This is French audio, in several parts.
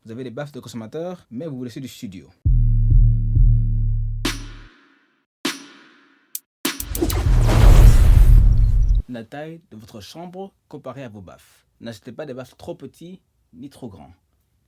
Vous avez les baffes de consommateur, mais vous voulez ceux du studio. La taille de votre chambre comparée à vos baffes. N'achetez pas des baffes trop petits ni trop grands.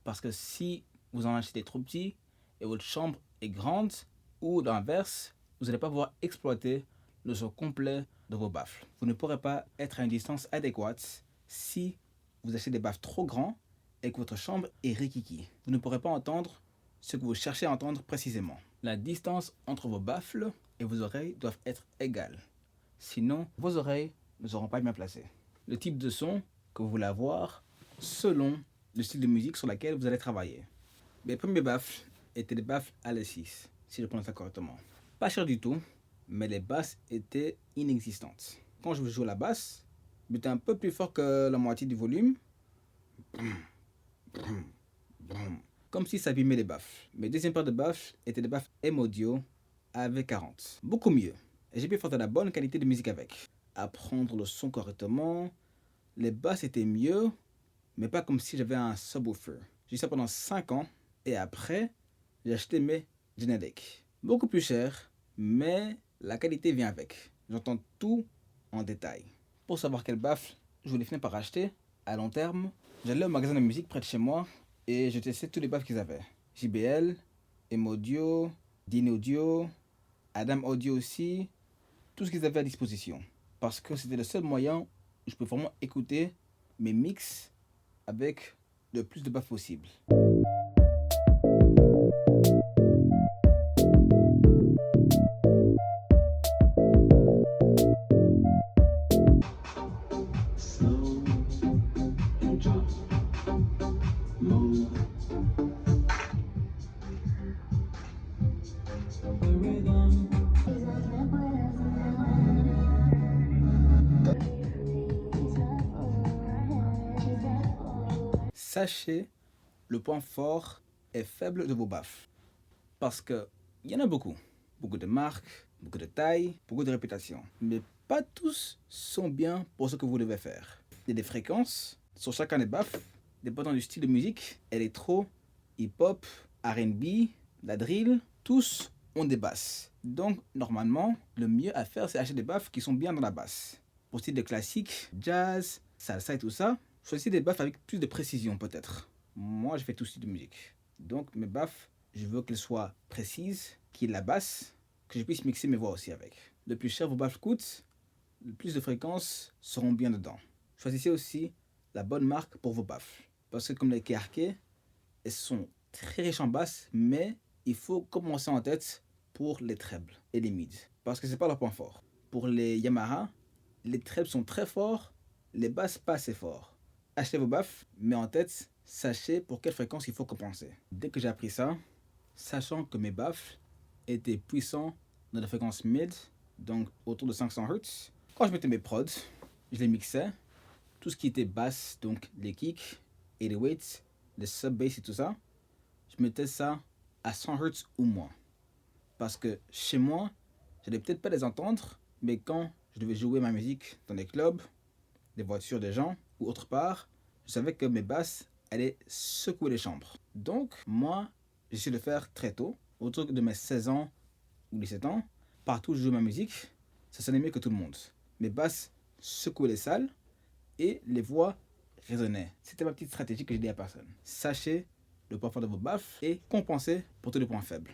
Parce que si vous en achetez trop petits et votre chambre est grande, ou l'inverse, vous n'allez pas pouvoir exploiter le son complet de vos baffles. Vous ne pourrez pas être à une distance adéquate si vous achetez des baffes trop grands et que votre chambre est rikiki. Vous ne pourrez pas entendre ce que vous cherchez à entendre précisément. La distance entre vos baffles et vos oreilles doivent être égales. Sinon, vos oreilles ne seront pas bien placées. Le type de son que vous voulez avoir selon le style de musique sur lequel vous allez travailler. Mes premiers baffles étaient des baffles AL6, si je prononce ça correctement. Pas cher du tout, mais les basses étaient inexistantes. Quand je jouais la basse, j'étais un peu plus fort que la moitié du volume. Comme si ça abîmait les baffles. Mes deuxièmes paires de baffles étaient des baffles M-Audio AV40. Beaucoup mieux. Et j'ai pu faire de la bonne qualité de musique avec. Apprendre le son correctement. Les basses étaient mieux, mais pas comme si j'avais un subwoofer. J'ai eu ça pendant 5 ans. Et après, j'ai acheté mes Genelec. Beaucoup plus cher, mais la qualité vient avec. J'entends tout en détail. Pour savoir quelle baffle je voulais finir par acheter, à long terme, j'allais au magasin de musique près de chez moi et je testais tous les baffles qu'ils avaient. JBL, M-Audio, Dyn-Audio, Adam Audio aussi, tout ce qu'ils avaient à disposition. Parce que c'était le seul moyen où je pouvais vraiment écouter mes mix avec le plus de baffles possible. Sachez le point fort et faible de vos baffles. Parce qu'il y en a beaucoup. Beaucoup de marques, beaucoup de tailles, beaucoup de réputations. Mais pas tous sont bien pour ce que vous devez faire. Il y a des fréquences sur chacun des baffles, dépendant du style de musique, électro, hip-hop, R&B, la drill, tous ont des basses. Donc normalement, le mieux à faire, c'est acheter des baffles qui sont bien dans la basse. Pour style de classique, jazz, salsa et tout ça, choisissez des baffles avec plus de précision peut-être. Moi, je fais tout style de musique. Donc mes baffles, je veux qu'elles soient précises, qu'il y ait la basse, que je puisse mixer mes voix aussi avec. Le plus cher vos baffles coûtent, le plus de fréquences seront bien dedans. Choisissez aussi la bonne marque pour vos baffles. Parce que comme les KRK, elles sont très riches en basse, mais il faut commencer en tête pour les trebles et les mids. Parce que c'est pas leur point fort. Pour les Yamaha, les trebles sont très forts, les basses pas assez forts. Achetez vos baffles, mais en tête, sachez pour quelle fréquence il faut compenser. Dès que j'ai appris ça, sachant que mes baffles étaient puissants dans la fréquence mid, donc autour de 500 Hz, quand je mettais mes prods, je les mixais. Tout ce qui était basse, donc les kicks et les weights, les sub-bass et tout ça, je mettais ça à 100 Hz ou moins. Parce que chez moi, je n'allais peut-être pas les entendre, mais quand je devais jouer ma musique dans des clubs, des voitures des gens ou autre part, je savais que mes basses allaient secouer les chambres. Donc, moi, j'essaie de le faire très tôt, autour de mes 16 ans ou 17 ans, partout où je joue ma musique, ça sonnait mieux que tout le monde. Mes basses secouaient les salles et les voix résonnaient. C'était ma petite stratégie que j'ai dit à personne. Sachez le point fort de vos baffles et compensez pour tous les points faibles.